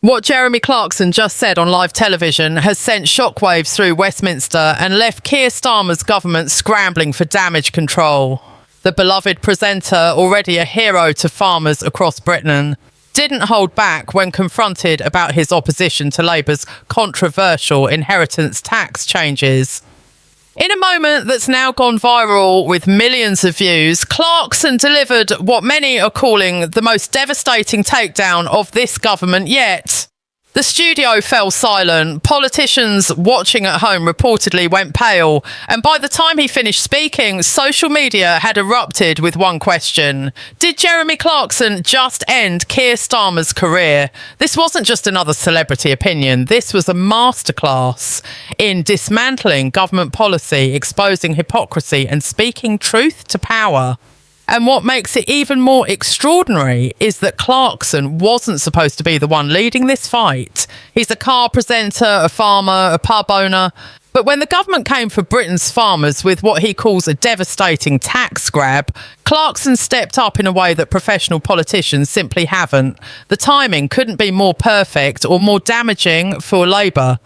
What Jeremy Clarkson just said on live television has sent shockwaves through Westminster and left Keir Starmer's government scrambling for damage control. The beloved presenter, already a hero to farmers across Britain, didn't hold back when confronted about his opposition to Labour's controversial inheritance tax changes. In a moment that's now gone viral with millions of views, Clarkson delivered what many are calling the most devastating takedown of this government yet. The studio fell silent, politicians watching at home reportedly went pale, and by the time he finished speaking, social media had erupted with one question. Did Jeremy Clarkson just end Keir Starmer's career? This wasn't just another celebrity opinion, this was a masterclass in dismantling government policy, exposing hypocrisy and speaking truth to power. And what makes it even more extraordinary is that Clarkson wasn't supposed to be the one leading this fight. He's a car presenter, a farmer, a pub owner. But when the government came for Britain's farmers with what he calls a devastating tax grab, Clarkson stepped up in a way that professional politicians simply haven't. The timing couldn't be more perfect or more damaging for Labour.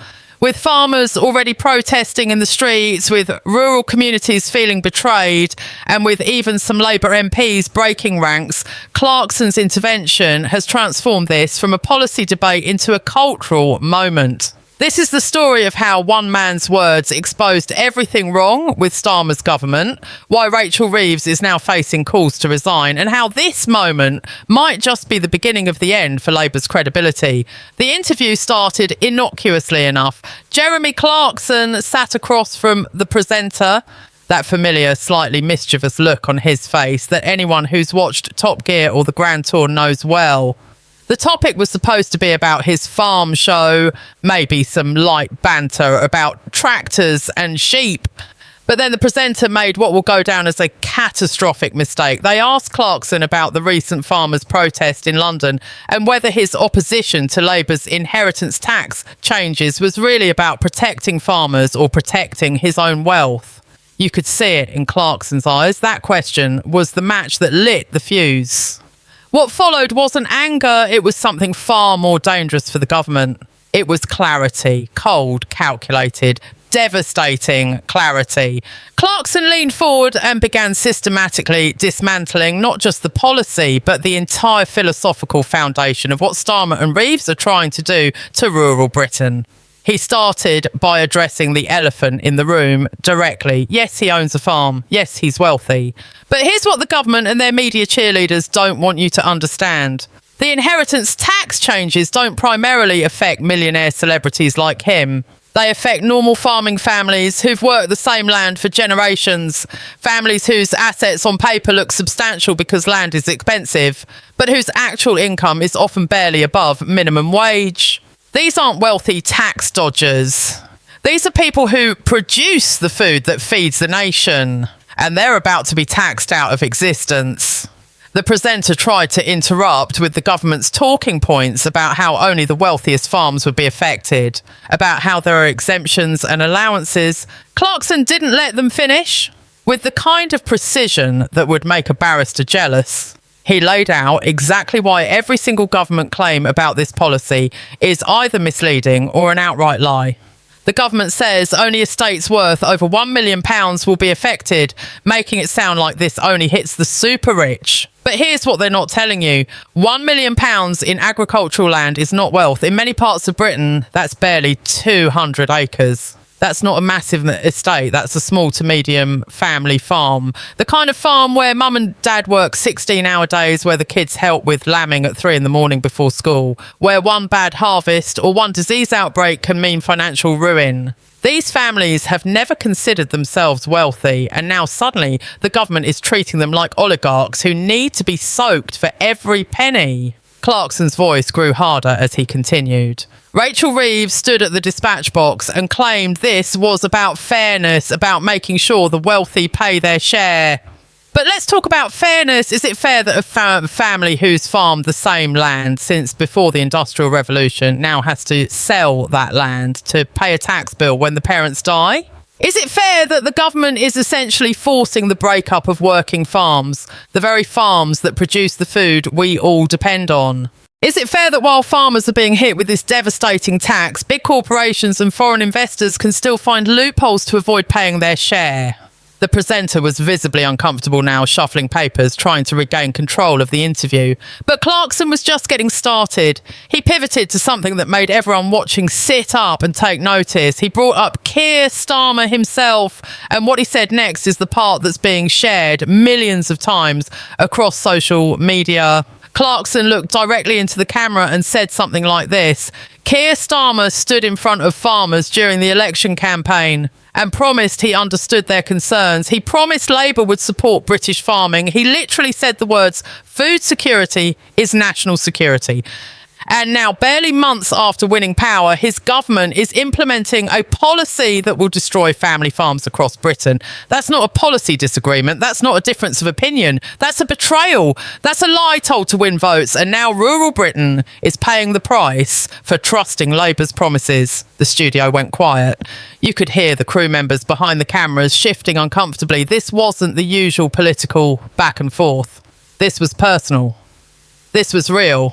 With farmers already protesting in the streets, with rural communities feeling betrayed, and with even some Labour MPs breaking ranks, Clarkson's intervention has transformed this from a policy debate into a cultural moment. This is the story of how one man's words exposed everything wrong with Starmer's government, why Rachel Reeves is now facing calls to resign, and how this moment might just be the beginning of the end for Labour's credibility. The interview started innocuously enough. Jeremy Clarkson sat across from the presenter, that familiar, slightly mischievous look on his face that anyone who's watched Top Gear or the Grand Tour knows well. The topic was supposed to be about his farm show, maybe some light banter about tractors and sheep. But then the presenter made what will go down as a catastrophic mistake. They asked Clarkson about the recent farmers' protest in London and whether his opposition to Labour's inheritance tax changes was really about protecting farmers or protecting his own wealth. You could see it in Clarkson's eyes. That question was the match that lit the fuse. What followed wasn't anger, it was something far more dangerous for the government. It was clarity, cold, calculated, devastating clarity. Clarkson leaned forward and began systematically dismantling not just the policy, but the entire philosophical foundation of what Starmer and Reeves are trying to do to rural Britain. He started by addressing the elephant in the room directly. Yes, he owns a farm. Yes, he's wealthy. But here's what the government and their media cheerleaders don't want you to understand. The inheritance tax changes don't primarily affect millionaire celebrities like him. They affect normal farming families who've worked the same land for generations, families whose assets on paper look substantial because land is expensive, but whose actual income is often barely above minimum wage. These aren't wealthy tax dodgers. These are people who produce the food that feeds the nation, and they're about to be taxed out of existence. The presenter tried to interrupt with the government's talking points about how only the wealthiest farms would be affected, about how there are exemptions and allowances. Clarkson didn't let them finish. With the kind of precision that would make a barrister jealous, he laid out exactly why every single government claim about this policy is either misleading or an outright lie. The government says only estates worth over £1 million will be affected, making it sound like this only hits the super rich. But here's what they're not telling you. £1 million in agricultural land is not wealth. In many parts of Britain, that's barely 200 acres. That's not a massive estate. That's a small to medium family farm. The kind of farm where mum and dad work 16-hour days, where the kids help with lambing at 3 a.m. before school, where one bad harvest or one disease outbreak can mean financial ruin. These families have never considered themselves wealthy, and now suddenly the government is treating them like oligarchs who need to be soaked for every penny. Clarkson's voice grew harder as he continued. Rachel Reeves stood at the dispatch box and claimed this was about fairness, about making sure the wealthy pay their share. But let's talk about fairness. Is it fair that a family who's farmed the same land since before the Industrial Revolution now has to sell that land to pay a tax bill when the parents die? Is it fair that the government is essentially forcing the breakup of working farms, the very farms that produce the food we all depend on? Is it fair that while farmers are being hit with this devastating tax, big corporations and foreign investors can still find loopholes to avoid paying their share? The presenter was visibly uncomfortable now, shuffling papers, trying to regain control of the interview. But Clarkson was just getting started. He pivoted to something that made everyone watching sit up and take notice. He brought up Keir Starmer himself, and what he said next is the part that's being shared millions of times across social media. Clarkson looked directly into the camera and said something like this: Keir Starmer stood in front of farmers during the election campaign and promised he understood their concerns. He promised Labour would support British farming. He literally said the words, "Food security is national security." And now, barely months after winning power, his government is implementing a policy that will destroy family farms across Britain. That's not a policy disagreement. That's not a difference of opinion. That's a betrayal. That's a lie told to win votes. And now rural Britain is paying the price for trusting Labour's promises. The studio went quiet. You could hear the crew members behind the cameras shifting uncomfortably. This wasn't the usual political back and forth. This was personal. This was real.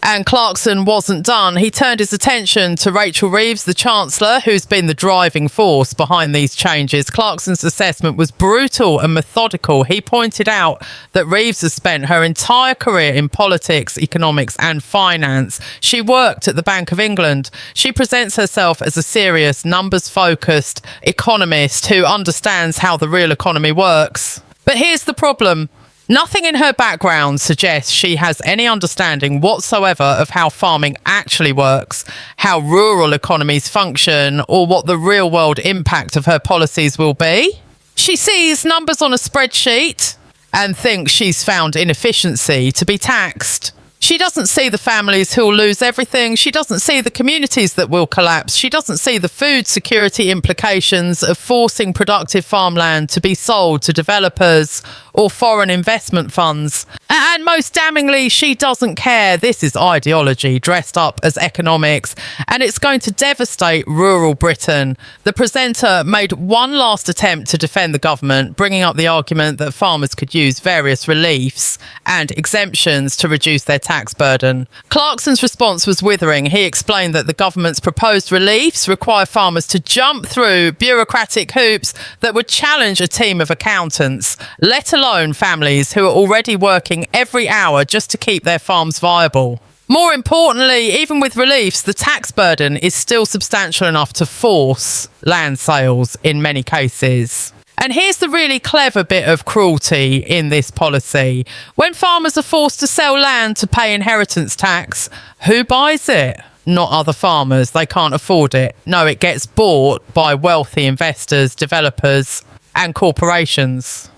And Clarkson wasn't done. He turned his attention to Rachel Reeves, the Chancellor, who's been the driving force behind these changes. Clarkson's assessment was brutal and methodical. He pointed out that Reeves has spent her entire career in politics, economics and finance. She worked at the Bank of England. She presents herself as a serious, numbers-focused economist who understands how the real economy works. But here's the problem. Nothing in her background suggests she has any understanding whatsoever of how farming actually works, how rural economies function, or what the real-world impact of her policies will be. She sees numbers on a spreadsheet and thinks she's found inefficiency to be taxed. She doesn't see the families who'll lose everything. She doesn't see the communities that will collapse. She doesn't see the food security implications of forcing productive farmland to be sold to developers or foreign investment funds. And most damningly, she doesn't care. This is ideology dressed up as economics, and it's going to devastate rural Britain. The presenter made one last attempt to defend the government, bringing up the argument that farmers could use various reliefs and exemptions to reduce their tax burden. Clarkson's response was withering. He explained that the government's proposed reliefs require farmers to jump through bureaucratic hoops that would challenge a team of accountants, let alone families who are already working every hour just to keep their farms viable. More importantly, even with reliefs, the tax burden is still substantial enough to force land sales in many cases. And here's the really clever bit of cruelty in this policy. When farmers are forced to sell land to pay inheritance tax, who buys it? Not other farmers. They can't afford it. No, it gets bought by wealthy investors, developers, and corporations.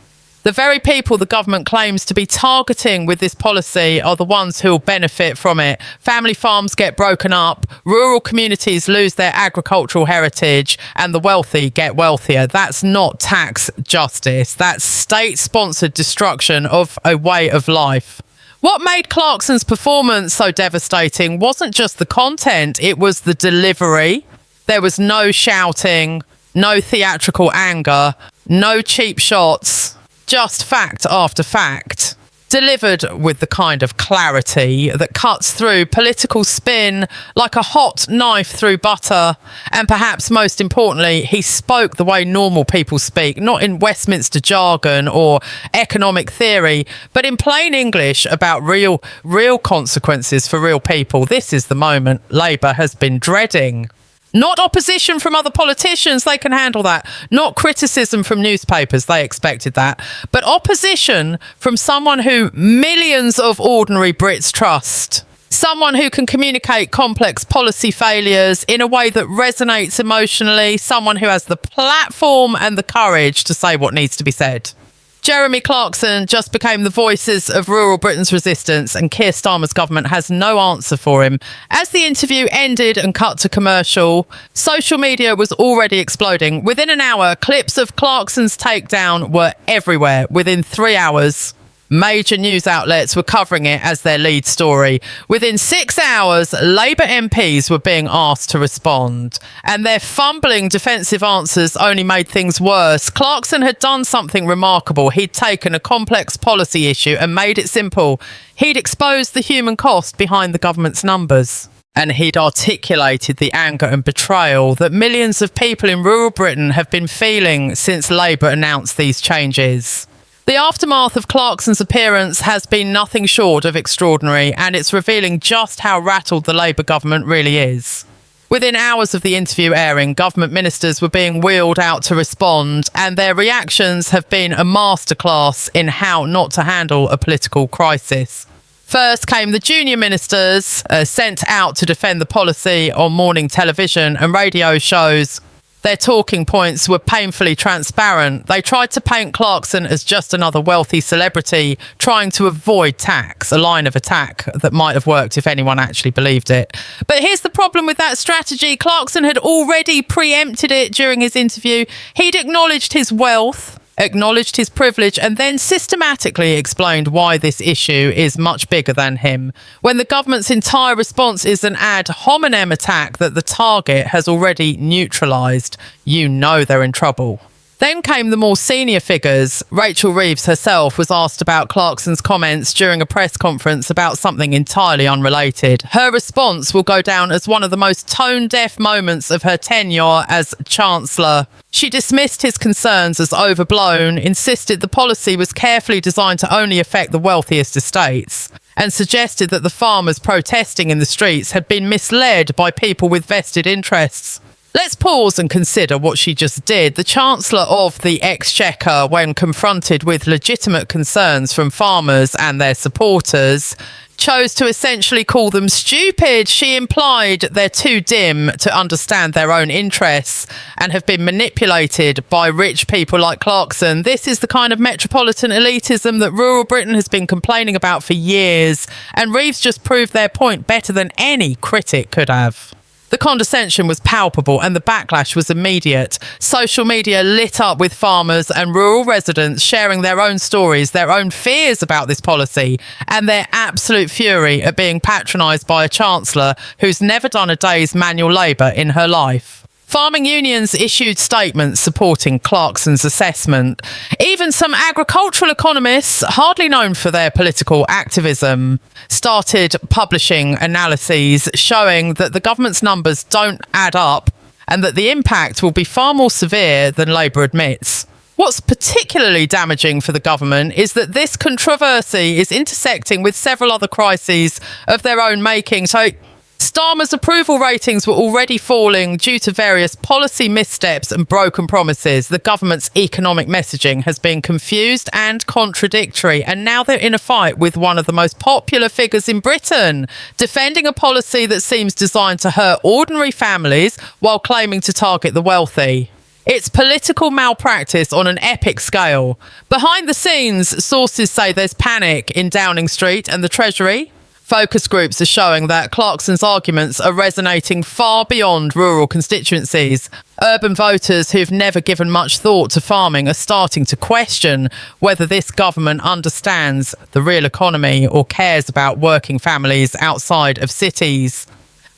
The very people the government claims to be targeting with this policy are the ones who will benefit from it. Family farms get broken up, rural communities lose their agricultural heritage, and the wealthy get wealthier. That's not tax justice. That's state-sponsored destruction of a way of life. What made Clarkson's performance so devastating wasn't just the content, it was the delivery. There was no shouting, no theatrical anger, no cheap shots. Just fact after fact, delivered with the kind of clarity that cuts through political spin like a hot knife through butter. And perhaps most importantly, he spoke the way normal people speak, not in Westminster jargon or economic theory, but in plain English about real consequences for real people. This is the moment Labour has been dreading. Not opposition from other politicians, they can handle that. Not criticism from newspapers, they expected that. But opposition from someone who millions of ordinary Brits trust. Someone who can communicate complex policy failures in a way that resonates emotionally. Someone who has the platform and the courage to say what needs to be said. Jeremy Clarkson just became the voices of rural Britain's resistance, and Keir Starmer's government has no answer for him. As the interview ended and cut to commercial, social media was already exploding. Within an hour, clips of Clarkson's takedown were everywhere. Within 3 hours, Major news outlets were covering it as their lead story. Within 6 hours, Labour MPs were being asked to respond, and their fumbling defensive answers only made things worse. Clarkson had done something remarkable. He'd taken a complex policy issue and made it simple. He'd exposed the human cost behind the government's numbers. And he'd articulated the anger and betrayal that millions of people in rural Britain have been feeling since Labour announced these changes. The aftermath of Clarkson's appearance has been nothing short of extraordinary, and it's revealing just how rattled the Labour government really is. Within hours of the interview airing, government ministers were being wheeled out to respond, and their reactions have been a masterclass in how not to handle a political crisis. First came the junior ministers, sent out to defend the policy on morning television and radio shows. Their talking points were painfully transparent. They tried to paint Clarkson as just another wealthy celebrity trying to avoid tax, a line of attack that might have worked if anyone actually believed it. But here's the problem with that strategy. Clarkson had already preempted it during his interview. He'd acknowledged his wealth, acknowledged his privilege, and then systematically explained why this issue is much bigger than him. When the government's entire response is an ad hominem attack that the target has already neutralised, you know they're in trouble. Then came the more senior figures. Rachel Reeves herself was asked about Clarkson's comments during a press conference about something entirely unrelated. Her response will go down as one of the most tone-deaf moments of her tenure as Chancellor. She dismissed his concerns as overblown, insisted the policy was carefully designed to only affect the wealthiest estates, and suggested that the farmers protesting in the streets had been misled by people with vested interests. Let's pause and consider what she just did. The Chancellor of the Exchequer, when confronted with legitimate concerns from farmers and their supporters, chose to essentially call them stupid. She implied they're too dim to understand their own interests and have been manipulated by rich people like Clarkson. This is the kind of metropolitan elitism that rural Britain has been complaining about for years, and Reeves just proved their point better than any critic could have. The condescension was palpable and the backlash was immediate. Social media lit up with farmers and rural residents sharing their own stories, their own fears about this policy, and their absolute fury at being patronised by a chancellor who's never done a day's manual labour in her life. Farming unions issued statements supporting Clarkson's assessment. Even some agricultural economists, hardly known for their political activism, started publishing analyses showing that the government's numbers don't add up and that the impact will be far more severe than Labour admits. What's particularly damaging for the government is that this controversy is intersecting with several other crises of their own making. So Starmer's approval ratings were already falling due to various policy missteps and broken promises. The government's economic messaging has been confused and contradictory, and now they're in a fight with one of the most popular figures in Britain, defending a policy that seems designed to hurt ordinary families while claiming to target the wealthy. It's political malpractice on an epic scale. Behind the scenes, sources say there's panic in Downing Street and the Treasury. Focus groups are showing that Clarkson's arguments are resonating far beyond rural constituencies. Urban voters who've never given much thought to farming are starting to question whether this government understands the real economy or cares about working families outside of cities.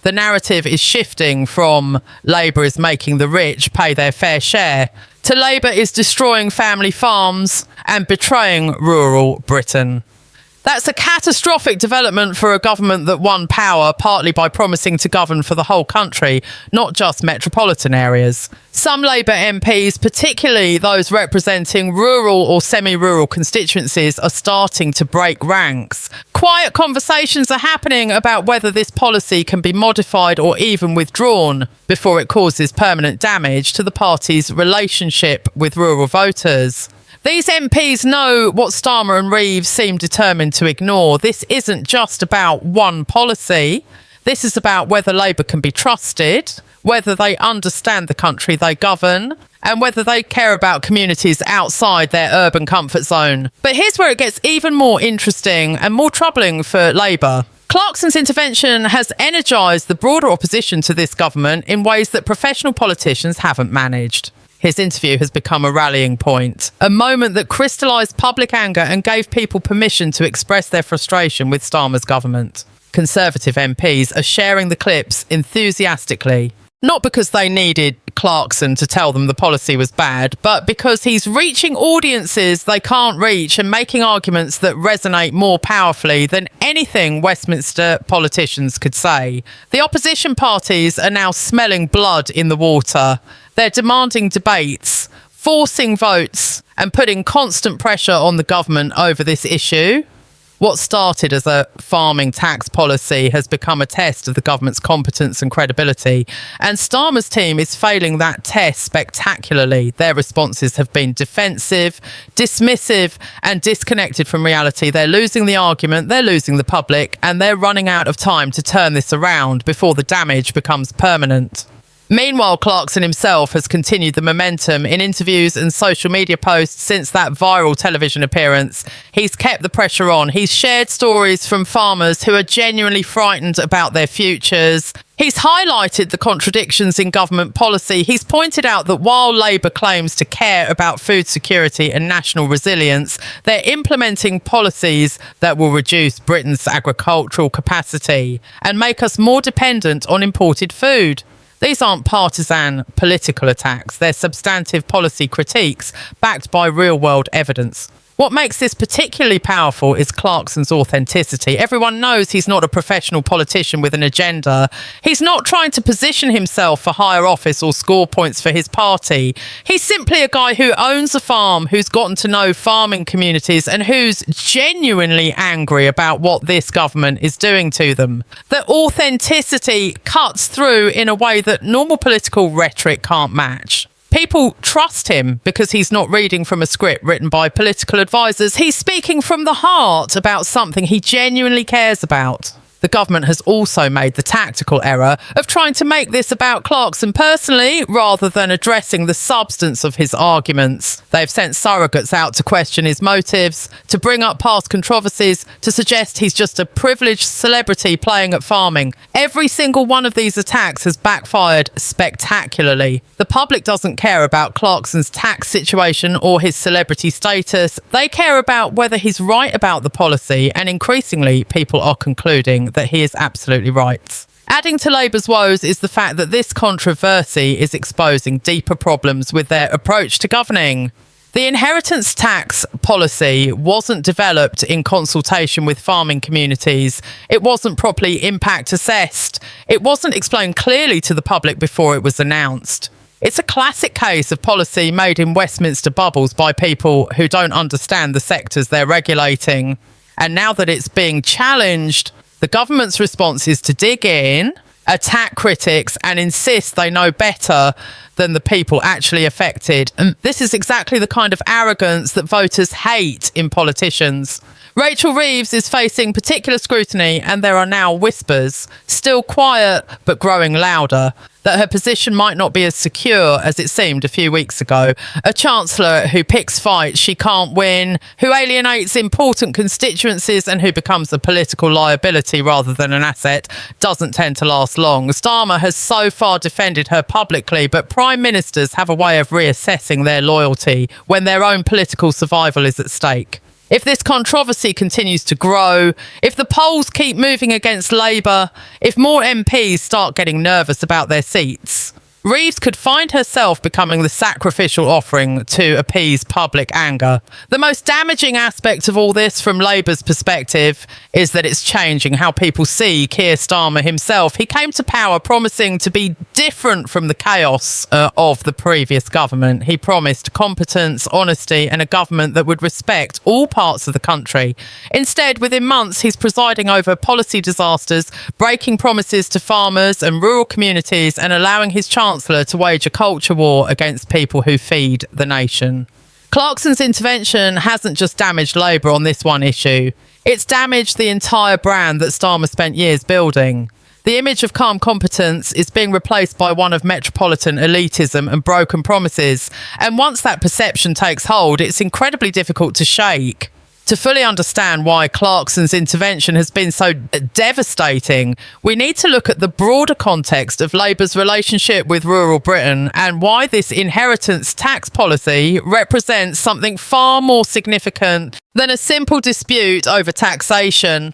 The narrative is shifting from Labour is making the rich pay their fair share to Labour is destroying family farms and betraying rural Britain. That's a catastrophic development for a government that won power partly by promising to govern for the whole country, not just metropolitan areas. Some Labour MPs, particularly those representing rural or semi-rural constituencies, are starting to break ranks. Quiet conversations are happening about whether this policy can be modified or even withdrawn before it causes permanent damage to the party's relationship with rural voters. These MPs know what Starmer and Reeves seem determined to ignore. This isn't just about one policy. This is about whether Labour can be trusted, whether they understand the country they govern, and whether they care about communities outside their urban comfort zone. But here's where it gets even more interesting and more troubling for Labour. Clarkson's intervention has energised the broader opposition to this government in ways that professional politicians haven't managed. His interview has become a rallying point, a moment that crystallised public anger and gave people permission to express their frustration with Starmer's government. Conservative MPs are sharing the clips enthusiastically, not because they needed Clarkson to tell them the policy was bad, but because he's reaching audiences they can't reach and making arguments that resonate more powerfully than anything Westminster politicians could say. The opposition parties are now smelling blood in the water. They're demanding debates, forcing votes, and putting constant pressure on the government over this issue. What started as a farming tax policy has become a test of the government's competence and credibility, and Starmer's team is failing that test spectacularly. Their responses have been defensive, dismissive, and disconnected from reality. They're losing the argument, they're losing the public, and they're running out of time to turn this around before the damage becomes permanent. Meanwhile, Clarkson himself has continued the momentum in interviews and social media posts since that viral television appearance. He's kept the pressure on. He's shared stories from farmers who are genuinely frightened about their futures. He's highlighted the contradictions in government policy. He's pointed out that while Labour claims to care about food security and national resilience, they're implementing policies that will reduce Britain's agricultural capacity and make us more dependent on imported food. These aren't partisan political attacks, they're substantive policy critiques backed by real-world evidence. What makes this particularly powerful is Clarkson's authenticity. Everyone knows he's not a professional politician with an agenda. He's not trying to position himself for higher office or score points for his party. He's simply a guy who owns a farm, who's gotten to know farming communities and who's genuinely angry about what this government is doing to them. The authenticity cuts through in a way that normal political rhetoric can't match. People trust him because he's not reading from a script written by political advisors. He's speaking from the heart about something he genuinely cares about. The government has also made the tactical error of trying to make this about Clarkson personally rather than addressing the substance of his arguments. They've sent surrogates out to question his motives, to bring up past controversies, to suggest he's just a privileged celebrity playing at farming. Every single one of these attacks has backfired spectacularly. The public doesn't care about Clarkson's tax situation or his celebrity status. They care about whether he's right about the policy, and increasingly people are concluding that he is absolutely right. Adding to Labour's woes is the fact that this controversy is exposing deeper problems with their approach to governing. The inheritance tax policy wasn't developed in consultation with farming communities. It wasn't properly impact assessed. It wasn't explained clearly to the public before it was announced. It's a classic case of policy made in Westminster bubbles by people who don't understand the sectors they're regulating. And now that it's being challenged, the government's response is to dig in, attack critics, and insist they know better than the people actually affected. And this is exactly the kind of arrogance that voters hate in politicians. Rachel Reeves is facing particular scrutiny, and there are now whispers, still quiet but growing louder, that her position might not be as secure as it seemed a few weeks ago. A chancellor who picks fights she can't win, who alienates important constituencies and who becomes a political liability rather than an asset, doesn't tend to last long. Starmer has so far defended her publicly, but prime ministers have a way of reassessing their loyalty when their own political survival is at stake. If this controversy continues to grow, if the polls keep moving against Labour, if more MPs start getting nervous about their seats, Reeves could find herself becoming the sacrificial offering to appease public anger. The most damaging aspect of all this from Labour's perspective is that it's changing how people see Keir Starmer himself. He came to power promising to be different from the chaos of the previous government. He promised competence, honesty, and a government that would respect all parts of the country. Instead, within months, he's presiding over policy disasters, breaking promises to farmers and rural communities, and allowing his Chancellor to wage a culture war against people who feed the nation. Clarkson's intervention hasn't just damaged Labour on this one issue. It's damaged the entire brand that Starmer spent years building. The image of calm competence is being replaced by one of metropolitan elitism and broken promises. And once that perception takes hold, it's incredibly difficult to shake. To fully understand why Clarkson's intervention has been so devastating, we need to look at the broader context of Labour's relationship with rural Britain and why this inheritance tax policy represents something far more significant than a simple dispute over taxation.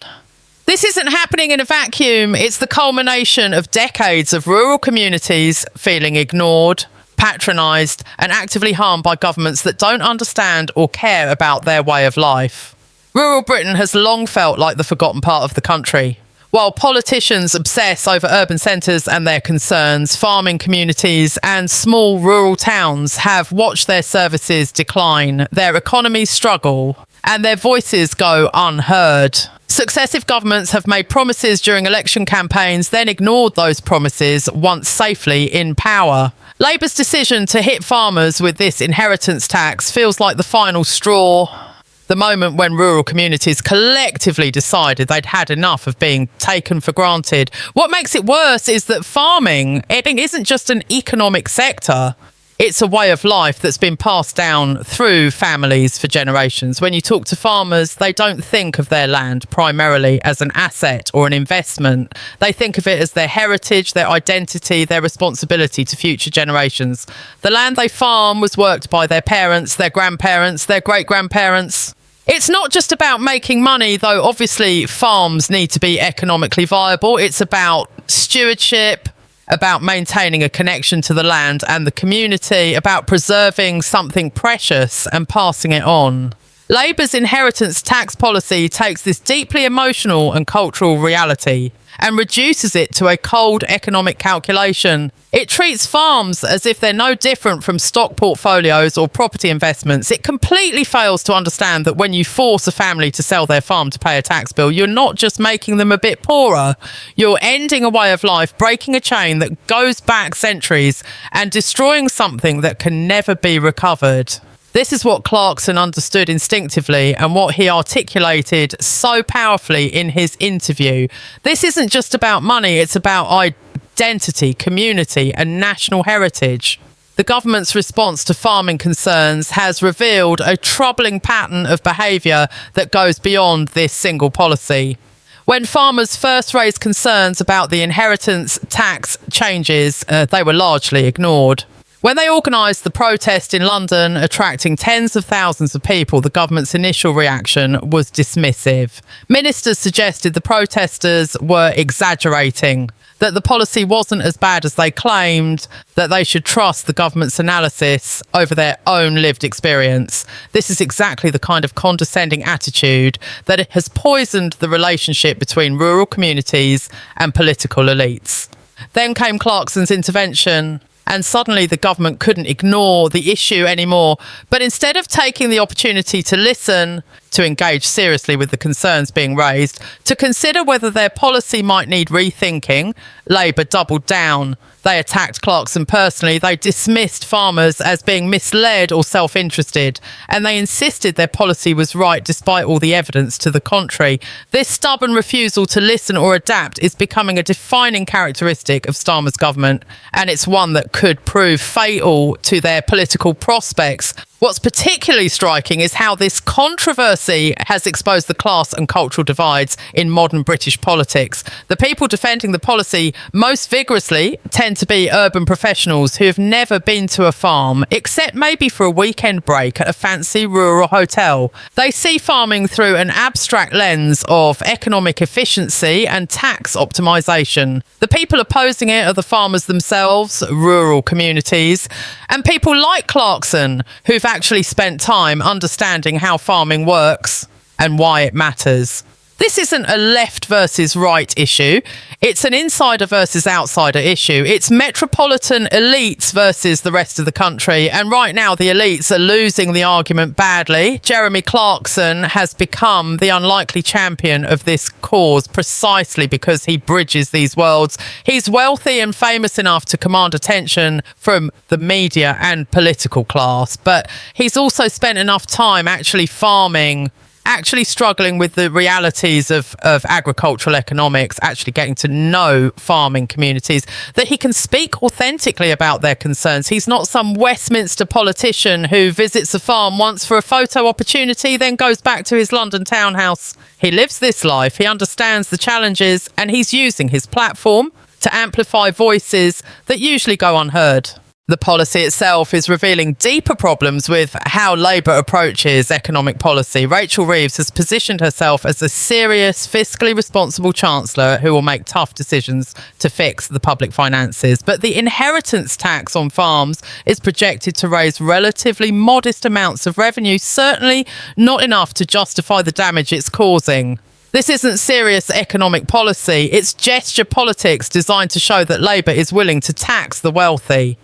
This isn't happening in a vacuum. It's the culmination of decades of rural communities feeling ignored, patronised and actively harmed by governments that don't understand or care about their way of life. Rural Britain has long felt like the forgotten part of the country. While politicians obsess over urban centres and their concerns, farming communities and small rural towns have watched their services decline, their economies struggle, and their voices go unheard. Successive governments have made promises during election campaigns, then ignored those promises once safely in power. Labour's decision to hit farmers with this inheritance tax feels like the final straw. The moment when rural communities collectively decided they'd had enough of being taken for granted. What makes it worse is that farming, it isn't just an economic sector. It's a way of life that's been passed down through families for generations. When you talk to farmers, they don't think of their land primarily as an asset or an investment. They think of it as their heritage, their identity, their responsibility to future generations. The land they farm was worked by their parents, their grandparents, their great-grandparents. It's not just about making money, though obviously farms need to be economically viable. It's about stewardship, about maintaining a connection to the land and the community, about preserving something precious and passing it on. Labour's inheritance tax policy takes this deeply emotional and cultural reality and reduces it to a cold economic calculation. It treats farms as if they're no different from stock portfolios or property investments. It completely fails to understand that when you force a family to sell their farm to pay a tax bill, you're not just making them a bit poorer. You're ending a way of life, breaking a chain that goes back centuries and destroying something that can never be recovered. This is what Clarkson understood instinctively and what he articulated so powerfully in his interview. This isn't just about money, it's about identity, community and national heritage. The government's response to farming concerns has revealed a troubling pattern of behaviour that goes beyond this single policy. When farmers first raised concerns about the inheritance tax changes, they were largely ignored. When they organised the protest in London, attracting tens of thousands of people, the government's initial reaction was dismissive. Ministers suggested the protesters were exaggerating, that the policy wasn't as bad as they claimed, that they should trust the government's analysis over their own lived experience. This is exactly the kind of condescending attitude that has poisoned the relationship between rural communities and political elites. Then came Clarkson's intervention, and suddenly the government couldn't ignore the issue anymore. But instead of taking the opportunity to listen, to engage seriously with the concerns being raised, to consider whether their policy might need rethinking, Labour doubled down. They attacked Clarkson personally. They dismissed farmers as being misled or self-interested, and they insisted their policy was right despite all the evidence to the contrary. This stubborn refusal to listen or adapt is becoming a defining characteristic of Starmer's government, and it's one that could prove fatal to their political prospects. What's particularly striking is how this controversy has exposed the class and cultural divides in modern British politics. The people defending the policy most vigorously tend to be urban professionals who have never been to a farm, except maybe for a weekend break at a fancy rural hotel. They see farming through an abstract lens of economic efficiency and tax optimisation. The people opposing it are the farmers themselves, rural communities, and people like Clarkson, who've actually spent time understanding how farming works and why it matters. This isn't a left versus right issue. It's an insider versus outsider issue. It's metropolitan elites versus the rest of the country. And right now, the elites are losing the argument badly. Jeremy Clarkson has become the unlikely champion of this cause precisely because he bridges these worlds. He's wealthy and famous enough to command attention from the media and political class, but he's also spent enough time actually farming actually struggling with the realities of agricultural economics, actually getting to know farming communities, that he can speak authentically about their concerns. He's not some Westminster politician who visits a farm once for a photo opportunity, then goes back to his London townhouse. He lives this life, he understands the challenges, and he's using his platform to amplify voices that usually go unheard. The policy itself is revealing deeper problems with how Labour approaches economic policy. Rachel Reeves has positioned herself as a serious, fiscally responsible chancellor who will make tough decisions to fix the public finances. But the inheritance tax on farms is projected to raise relatively modest amounts of revenue, certainly not enough to justify the damage it's causing. This isn't serious economic policy, it's gesture politics designed to show that Labour is willing to tax the wealthy.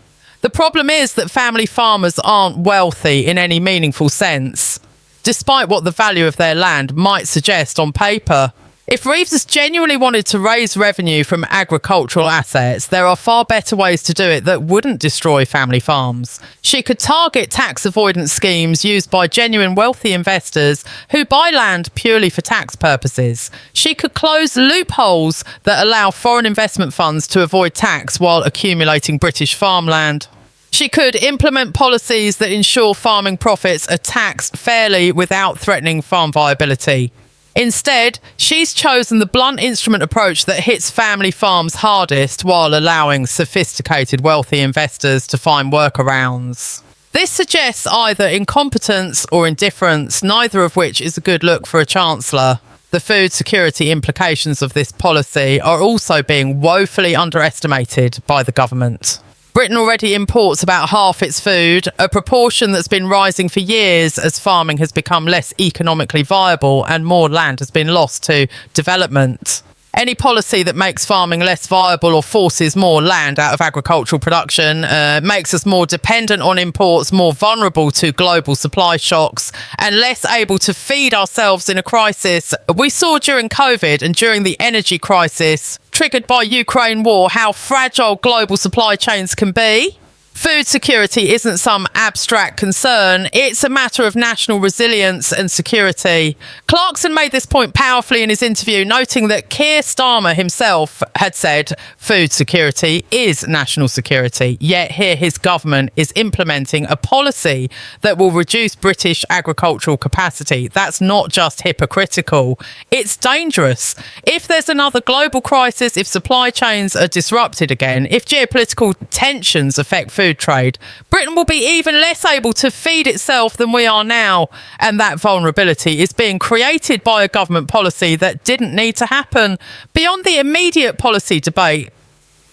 The problem is that family farmers aren't wealthy in any meaningful sense, despite what the value of their land might suggest on paper. If Reeves has genuinely wanted to raise revenue from agricultural assets, there are far better ways to do it that wouldn't destroy family farms. She could target tax avoidance schemes used by genuine wealthy investors who buy land purely for tax purposes. She could close loopholes that allow foreign investment funds to avoid tax while accumulating British farmland. She could implement policies that ensure farming profits are taxed fairly without threatening farm viability. Instead, she's chosen the blunt instrument approach that hits family farms hardest while allowing sophisticated wealthy investors to find workarounds. This suggests either incompetence or indifference, neither of which is a good look for a chancellor. The food security implications of this policy are also being woefully underestimated by the government. Britain already imports about half its food, a proportion that's been rising for years as farming has become less economically viable and more land has been lost to development. Any policy that makes farming less viable or forces more land out of agricultural production makes us more dependent on imports, more vulnerable to global supply shocks, and less able to feed ourselves in a crisis. We saw during COVID and during the energy crisis triggered by Ukraine war how fragile global supply chains can be. Food security isn't some abstract concern, it's a matter of national resilience and security. Clarkson made this point powerfully in his interview, noting that Keir Starmer himself had said food security is national security, yet here his government is implementing a policy that will reduce British agricultural capacity. That's not just hypocritical, it's dangerous. If there's another global crisis, if supply chains are disrupted again, if geopolitical tensions affect food trade, Britain will be even less able to feed itself than we are now, and that vulnerability is being created by a government policy that didn't need to happen. Beyond the immediate policy debate,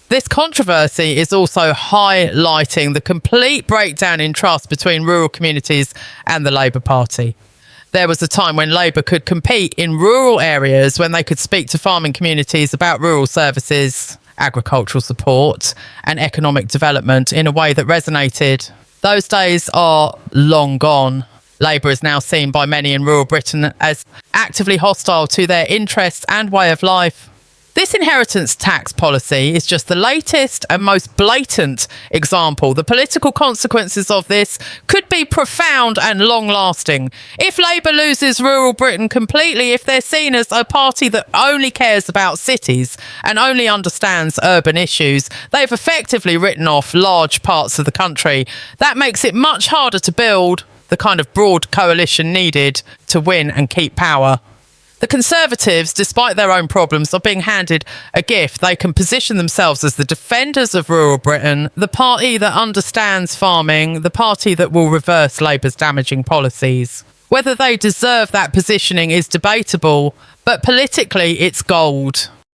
this controversy is also highlighting the complete breakdown in trust between rural communities and the Labour Party. There was a time when Labour could compete in rural areas, when they could speak to farming communities about rural services, agricultural support and economic development in a way that resonated. Those days are long gone. Labour is now seen by many in rural Britain as actively hostile to their interests and way of life. This inheritance tax policy is just the latest and most blatant example. The political consequences of this could be profound and long-lasting. If Labour loses rural Britain completely, if they're seen as a party that only cares about cities and only understands urban issues, they've effectively written off large parts of the country. That makes it much harder to build the kind of broad coalition needed to win and keep power. The Conservatives, despite their own problems, are being handed a gift. They can position themselves as the defenders of rural Britain, the party that understands farming, the party that will reverse Labour's damaging policies. Whether they deserve that positioning is debatable, but politically it's gold.